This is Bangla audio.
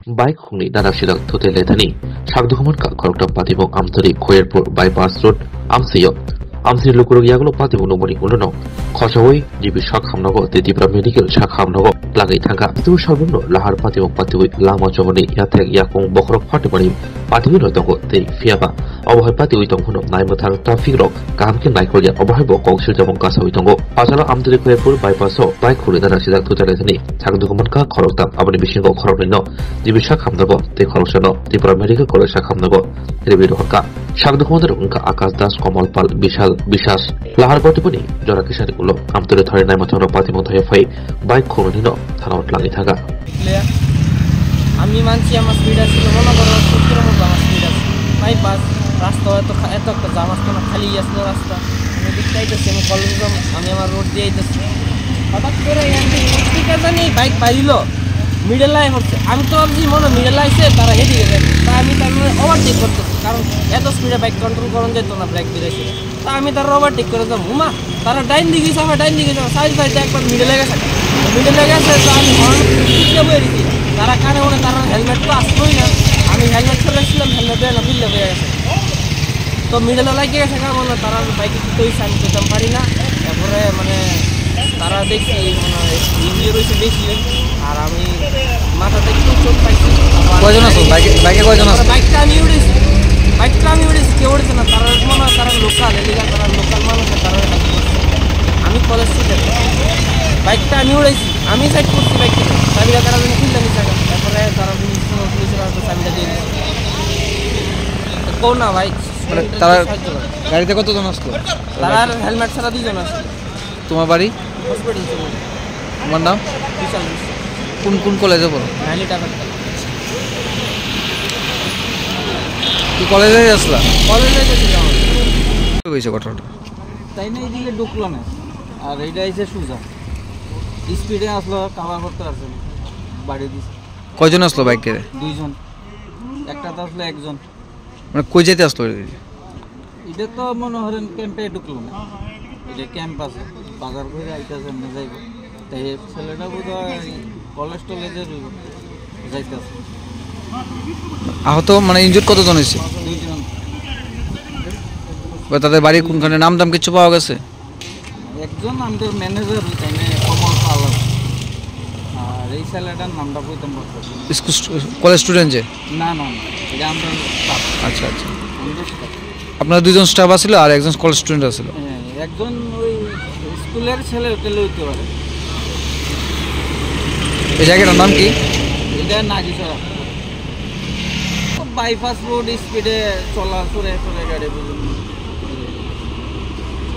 Baik hungni dana sidak thote lethani sagduhuman ka khorokta patibong amthori khoyerpur bypass road amsiyo amthri lukurog yagulo patibong nomoni ulono khosawoi jibi sakhamnago titipra medical sakhamnago lagai thangka tu sarbonno lahar patibong patiboi lama choboni yathek yakong bokhorok phatiboni patiboi rotongo tei fiaba অবহাই পাতি ওই তংখনো নাইমথার ট্রাফিক রক কাহামকে নাইকলিয়া অবহাই বকংশিল যেমন কাসাউই তঙ্গ পাঁচালা আমতরি খয়েপুর বাইপাসও বাইক খুলে দানা সিদাক তুতালেথনি ছাগদুকমান কা খরকতাম আবনি বিশিঙ্গ খরকনিন জিবিসা খামদাব তে খরকসানো ত্রিপুরা মেডিকেল কলেজা খামদাব রেবি রহকা সাগদুকমাদের উনকা আকাশ দাস কমল পাল বিশাল বিশ্বাস লাহার পটিপনি জরা কিসারি উলো আমতরি ধরে নাইমথার পাতিমো ধয়ে ফাই বাইক খুলনিন থানা লাগি থাকা আমি মানছি আমার স্পিড আছে মনে করো 70 মতো আমার স্পিড আছে বাইপাস রাস্তা এত একটা জাম আসতো না, খালি আসতো রাস্তা। আমি দেখতে আইতেছি, আমি কলেজ আমি আমার রোড দিয়ে আইতেছি, হঠাৎ করে ঠিক আছে জানি বাইক বাইল মিডল লাইন হচ্ছে। আমি তো ভাবছি মনে মিডল লাইনছে তারা হেঁটে গেছে, তা আমি তার ওভারটেক করতেছি, কারণ এত স্পিডে বাইক কন্ট্রোল করা যেত না ব্রেক দিয়েছে। তা আমি তার ওভারটেক করে যাবো হুমা, তারা ডাইন দিকে যাবো ডাইন দিকে যাবো সাইড একবার মিডলে গেছে তো আমি হর্ন পিছিয়ে বয়ে দিচ্ছি। তারা কানে মনে তারা হেলমেট তো আসতোই না, আমি হেলমেট ফেলেছিলাম, হেলমেট দেয় না ফিল্ডে হয়ে গেছে। তো মিডলে লাগিয়ে গেছে কারণ তারা বাইকে দিতে হয়েছে, আমি যেতাম পারি না। তারপরে মানে তারা দেখছি ইঞ্জিয়ে রয়েছে বেশি, আর আমি মাথাতে একটু চোট পাইছি। বাইকটা আমি উঠেছি, কেউ উঠেছে না। তারা মনে হয় তারা লোকাল এলিগা, তারা লোকাল মানুষ, তারা আমি কলেজ স্টুডেন্ট। বাইকটা আমি উড়েছি, আমি সাইড করছি বাইকটা, চাবিটা তারা যেন খুলতে নিচ্ছে। তারপরে তারা পুলিশের হয়তো চাবিটা দিয়ে দিচ্ছে। কোন না ভাই, তারা গাড়িতে কতজন আসতো? তারা হেলমেট ছাড়া 2 জন আসতো। তোমার বাড়ি? তোমার নাম? বিশাল। কোন কলেজে পড়ো? তুই কলেজে আসলা? কলেজে গেছিলাম। হয়েছে ঘটনাটা তাই না, এইদিকে ঢুকলো না, আর এইটা এসে সুজা স্পিডে আসলো, কাভার করতে আসলো, বাড়ি দিচ্ছে। কয়জন আসলো বাইকে? 2 জন, একটা তো আসলো 1 জন। মানে কই যেতে আসলো? এটা তো মনে করেন ক্যাম্পে ঢুকলো না, এটা ক্যাম্প আছে, বাজার করে আইতেছে এমনি যাইব। তাই ছেলেটা বোধ হয় কলেজ টলেজে যাইতেছে। আহত মানে ইনজুর্ড কতজন হয়েছে? 2 জন। তাদের বাড়ি কোনখানে, নাম দাম কিছু পাওয়া গেছে? একজন আমাদের ম্যানেজার কমল পাল, আর এই ছেলেটার নামটা বলতাম কলেজ স্টুডেন্ট যে? না না, এটা আমরা। আচ্ছা আচ্ছা, আপনার 2 জন স্টাফ আছিল আর একজন কলেজ স্টুডেন্ট আছিল? হ্যাঁ, একজন ওই স্কুলের ছেলে হোটেলে হইতে পারে। এই জায়গাটার নাম কি? এটা নাগিছড়া। বাইপাস রোড স্পিডে চলা চলে গাড়ি বুঝুন।